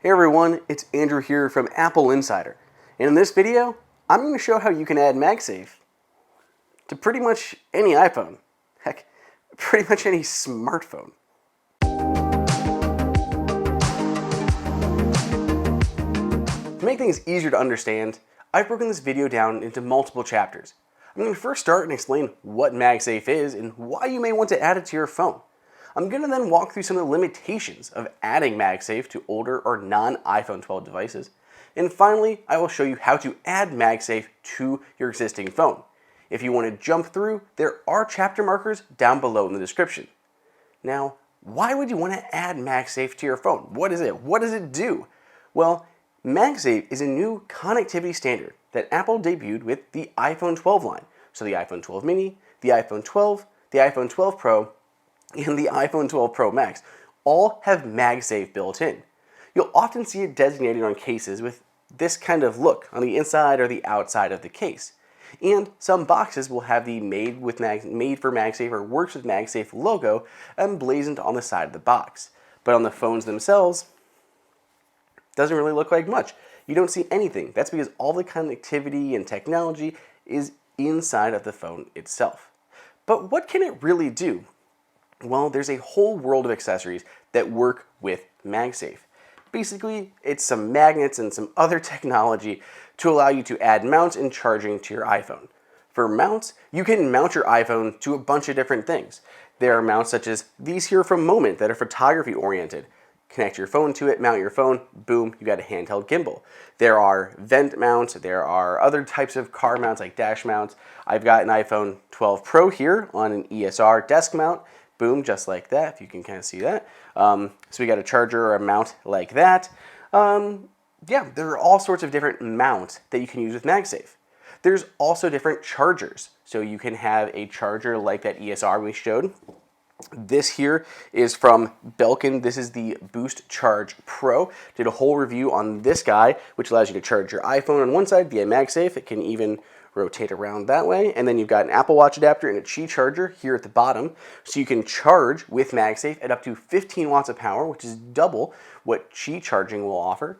Hey everyone, it's Andrew here from AppleInsider, and in this video, I'm going to show how you can add MagSafe to pretty much any iPhone. Heck, pretty much any smartphone. To make things easier to understand, I've broken this video down into multiple chapters. I'm going to first start and explain what MagSafe is and why you may want to add it to your phone. I'm going to then walk through some of the limitations of adding MagSafe to older or non-iPhone 12 devices. And finally, I will show you how to add MagSafe to your existing phone. If you want to jump through, there are chapter markers down below in the description. Now, why would you want to add MagSafe to your phone? What is it? What does it do? Well, MagSafe is a new connectivity standard that Apple debuted with the iPhone 12 line. So the iPhone 12 mini, the iPhone 12, the iPhone 12 Pro, and the iPhone 12 Pro Max all have MagSafe built in. You'll often see it designated on cases with this kind of look on the inside or the outside of the case. And some boxes will have the Made for MagSafe or Works with MagSafe logo emblazoned on the side of the box. But on the phones themselves, it doesn't really look like much. You don't see anything. That's because all the connectivity and technology is inside of the phone itself. But what can it really do? Well, there's a whole world of accessories that work with MagSafe. Basically, it's some magnets and some other technology to allow you to add mounts and charging to your iPhone. For mounts, you can mount your iPhone to a bunch of different things. There are mounts such as these here from Moen that are photography oriented. Connect your phone to it, mount your phone, boom, you got a handheld gimbal. There are vent mounts, there are other types of car mounts like dash mounts. I've got an iPhone 12 Pro here on an ESR desk mount. Boom, just like that, if you can kind of see that. So we got a charger or a mount like that. Yeah, there are all sorts of different mounts that you can use with MagSafe. There's also different chargers. So you can have a charger like that ESR we showed. This here is from Belkin. This is the Boost Charge Pro. Did a whole review on this guy, which allows you to charge your iPhone on one side via MagSafe. It can even rotate around that way. And then you've got an Apple Watch adapter and a Qi charger here at the bottom. So you can charge with MagSafe at up to 15 watts of power, which is double what Qi charging will offer.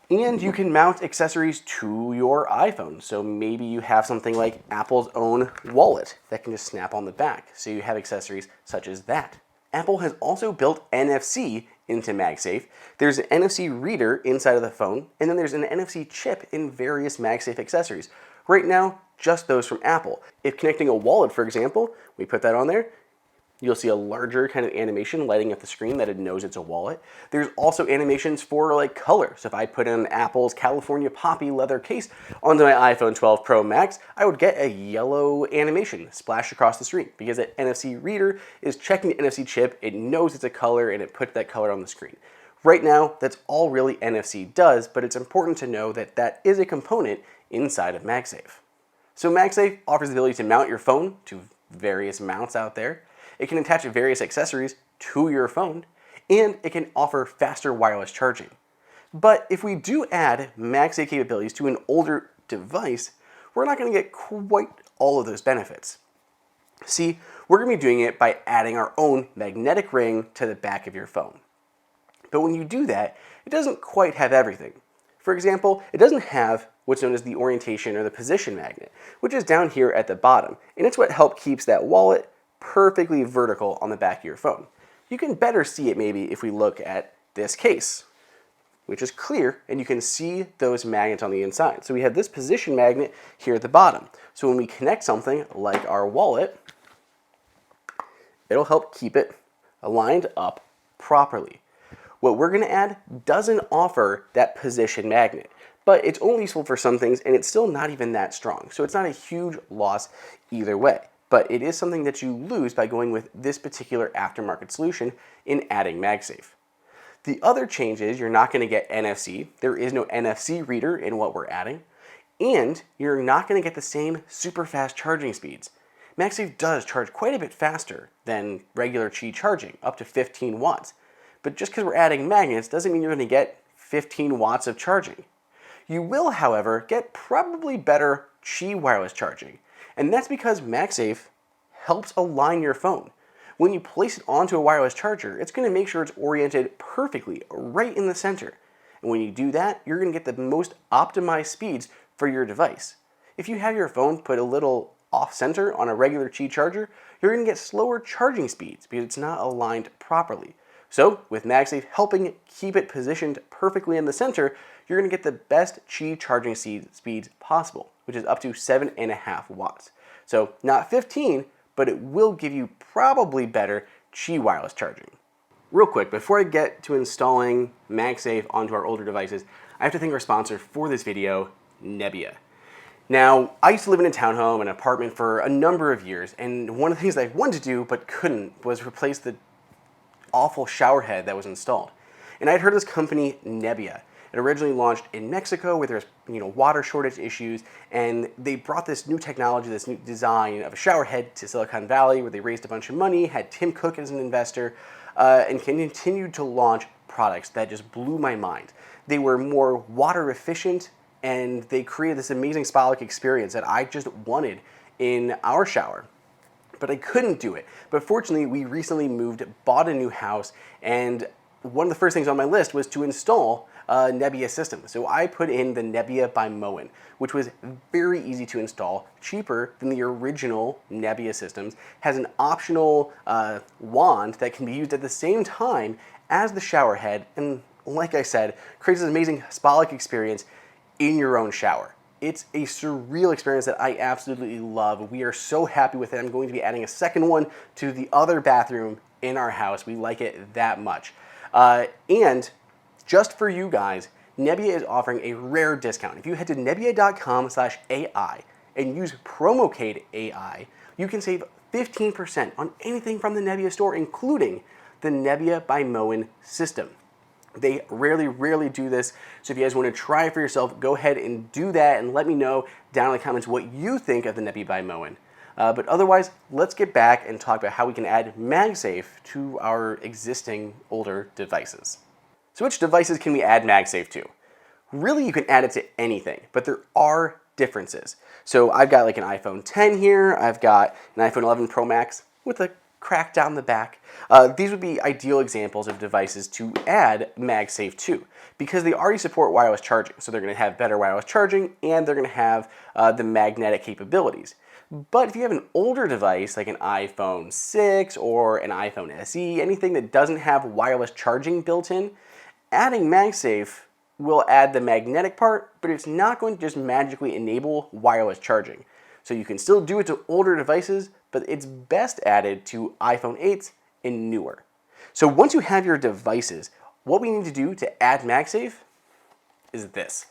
And you can mount accessories to your iPhone. So maybe you have something like Apple's own wallet that can just snap on the back. So you have accessories such as that. Apple has also built NFC into MagSafe. There's an NFC reader inside of the phone, and then there's an NFC chip in various MagSafe accessories. Right now, just those from Apple. If connecting a wallet, for example, we put that on there, you'll see a larger kind of animation lighting up the screen that it knows it's a wallet. There's also animations for like color. So if I put in Apple's California Poppy leather case onto my iPhone 12 Pro Max, I would get a yellow animation splash across the screen because that NFC reader is checking the NFC chip, it knows it's a color, and it puts that color on the screen. Right now, that's all really NFC does, but it's important to know that that is a component inside of MagSafe. So MagSafe offers the ability to mount your phone to various mounts out there. It can attach various accessories to your phone, and it can offer faster wireless charging. But if we do add MagSafe capabilities to an older device, we're not going to get quite all of those benefits. See, we're going to be doing it by adding our own magnetic ring to the back of your phone. But when you do that, it doesn't quite have everything. For example, it doesn't have what's known as the orientation or the position magnet, which is down here at the bottom, and it's what helps keeps that wallet perfectly vertical on the back of your phone. You can better see it maybe if we look at this case, which is clear, and you can see those magnets on the inside. So we have this position magnet here at the bottom. So when we connect something like our wallet, it'll help keep it aligned up properly. What we're going to add doesn't offer that position magnet, but it's only useful for some things, and it's still not even that strong. So it's not a huge loss either way. But it is something that you lose by going with this particular aftermarket solution in adding MagSafe. The other change is you're not going to get NFC. There is no NFC reader in what we're adding. And you're not going to get the same super fast charging speeds. MagSafe does charge quite a bit faster than regular Qi charging, up to 15 watts. But just because we're adding magnets doesn't mean you're going to get 15 watts of charging. You will, however, get probably better Qi wireless charging. And that's because MagSafe helps align your phone. When you place it onto a wireless charger, it's going to make sure it's oriented perfectly right in the center. And when you do that, you're going to get the most optimized speeds for your device. If you have your phone put a little off-center on a regular Qi charger, you're going to get slower charging speeds because it's not aligned properly. So with MagSafe helping keep it positioned perfectly in the center, you're going to get the best Qi charging speeds possible, which is up to 7.5 watts. So not 15, but it will give you probably better Qi wireless charging. Real quick, before I get to installing MagSafe onto our older devices, I have to thank our sponsor for this video, Nebia. Now, I used to live in a townhome, an apartment for a number of years, and one of the things that I wanted to do but couldn't was replace the awful shower head that was installed. And I'd heard of this company, Nebia. It originally launched in Mexico where there's water shortage issues, and they brought this new technology, this new design of a shower head to Silicon Valley where they raised a bunch of money, had Tim Cook as an investor, and continued to launch products that just blew my mind. They were more water efficient, and they created this amazing spa-like experience that I just wanted in our shower. But I couldn't do it. But fortunately, we recently moved, bought a new house, and one of the first things on my list was to install a Nebia system. So I put in the Nebia by Moen, which was very easy to install, cheaper than the original Nebia systems, has an optional wand that can be used at the same time as the shower head, and like I said, creates this amazing spa-like experience in your own shower. It's a surreal experience that I absolutely love. We are so happy with it. I'm going to be adding a second one to the other bathroom in our house. We like it that much. And just for you guys, Nebia is offering a rare discount. If you head to nebia.com/AI and use promo code AI, you can save 15% on anything from the Nebia store, including the Nebia by Moen system. They rarely do this, so if you guys want to try it for yourself, go ahead and do that and let me know down in the comments what you think of the Nebia by Moen. But otherwise, let's get back and talk about how we can add MagSafe to our existing older devices. So which devices can we add MagSafe to? Really, you can add it to anything, but there are differences. So I've got like an iPhone 10 here, I've got an iPhone 11 Pro Max with a crack down the back. These would be ideal examples of devices to add MagSafe to because they already support wireless charging. So they're going to have better wireless charging and they're going to have the magnetic capabilities. But if you have an older device like an iPhone 6 or an iPhone SE, anything that doesn't have wireless charging built in, adding MagSafe will add the magnetic part, but it's not going to just magically enable wireless charging. So you can still do it to older devices, but it's best added to iPhone 8s and newer. So once you have your devices, what we need to do to add MagSafe is this.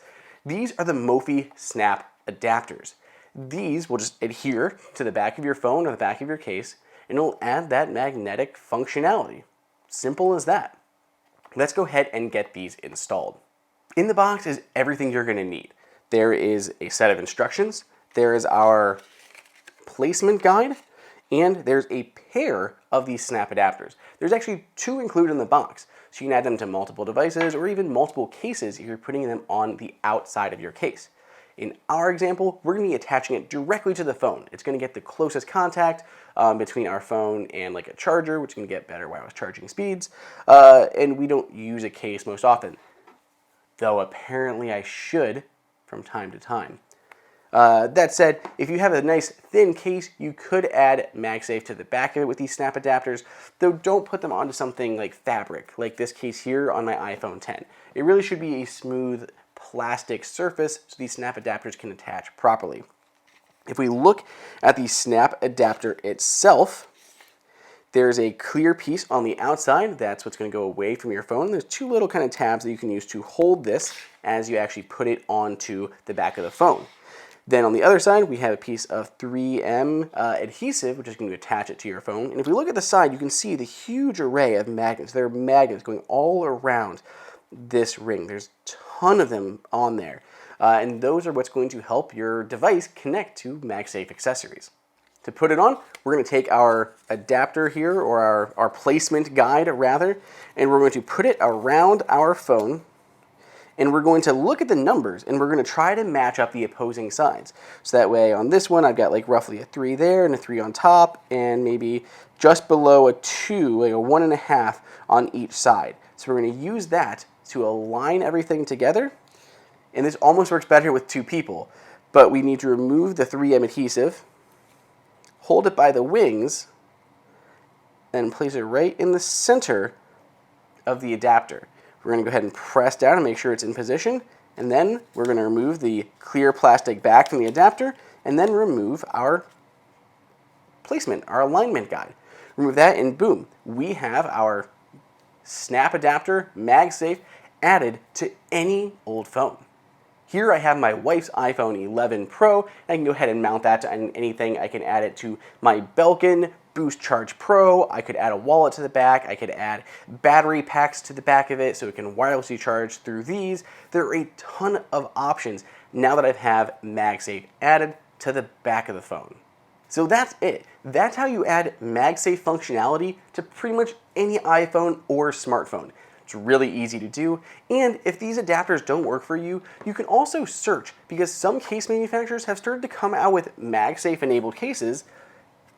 These are the Mophie Snap Adapters. These will just adhere to the back of your phone or the back of your case, and it'll add that magnetic functionality. Simple as that. Let's go ahead and get these installed. In the box is everything you're going to need. There is a set of instructions, there is our placement guide, and there's a pair of these snap adapters. There's actually two included in the box, so you can add them to multiple devices or even multiple cases if you're putting them on the outside of your case. In our example, we're going to be attaching it directly to the phone. It's going to get the closest contact between our phone and like a charger, which can get better wireless charging speeds, and we don't use a case most often, though apparently I should from time to time. That said, if you have a nice thin case, you could add MagSafe to the back of it with these snap adapters, though don't put them onto something like fabric, like this case here on my iPhone 10. It really should be a smooth plastic surface so these snap adapters can attach properly. If we look at the snap adapter itself, there's a clear piece on the outside. That's what's going to go away from your phone. There's two little kind of tabs that you can use to hold this as you actually put it onto the back of the phone. Then on the other side, we have a piece of 3M adhesive, which is going to attach it to your phone. And if we look at the side, you can see the huge array of magnets. There are magnets going all around this ring. There's a ton of them on there. And those are what's going to help your device connect to MagSafe accessories. To put it on, we're going to take our adapter here, or our placement guide rather, and we're going to put it around our phone. And we're going to look at the numbers and we're going to try to match up the opposing sides. So that way on this one, I've got like roughly a 3 there and a 3 on top and maybe just below a 2, like a 1.5 on each side. So we're going to use that to align everything together. And this almost works better with 2 people. But we need to remove the 3M adhesive, hold it by the wings, and place it right in the center of the adapter. We're going to go ahead and press down and make sure it's in position. And then we're going to remove the clear plastic back from the adapter and then remove our placement, our alignment guide. Remove that and boom, we have our Snap Adapter MagSafe added to any old phone. Here I have my wife's iPhone 11 Pro. I can go ahead and mount that to anything. I can add it to my Belkin Boost Charge Pro. I could add a wallet to the back. I could add battery packs to the back of it so it can wirelessly charge through these. There are a ton of options now that I have MagSafe added to the back of the phone. So that's it. That's how you add MagSafe functionality to pretty much any iPhone or smartphone. It's really easy to do, and if these adapters don't work for you, you can also search, because some case manufacturers have started to come out with MagSafe enabled cases,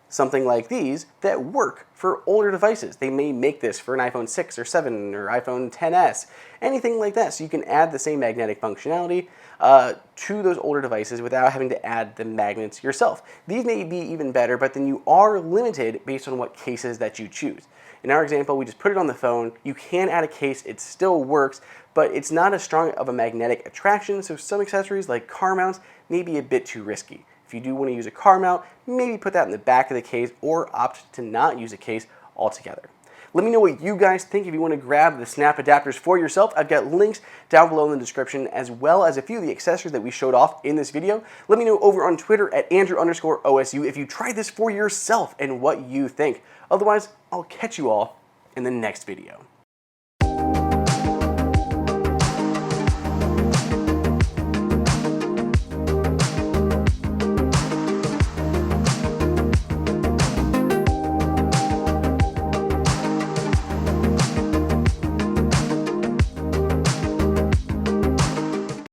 something like these, that work for older devices. They may make this for an iPhone 6 or 7 or iPhone XS, anything like that, so you can add the same magnetic functionality to those older devices without having to add the magnets yourself. These may be even better, but then you are limited based on what cases that you choose. In our example, we just put it on the phone. You can add a case, it still works, but it's not as strong of a magnetic attraction, so some accessories like car mounts may be a bit too risky. If you do want to use a car mount, maybe put that in the back of the case or opt to not use a case altogether. Let me know what you guys think if you want to grab the Snap adapters for yourself. I've got links down below in the description, as well as a few of the accessories that we showed off in this video. Let me know over on Twitter at Andrew_OSU if you tried this for yourself and what you think. Otherwise, I'll catch you all in the next video.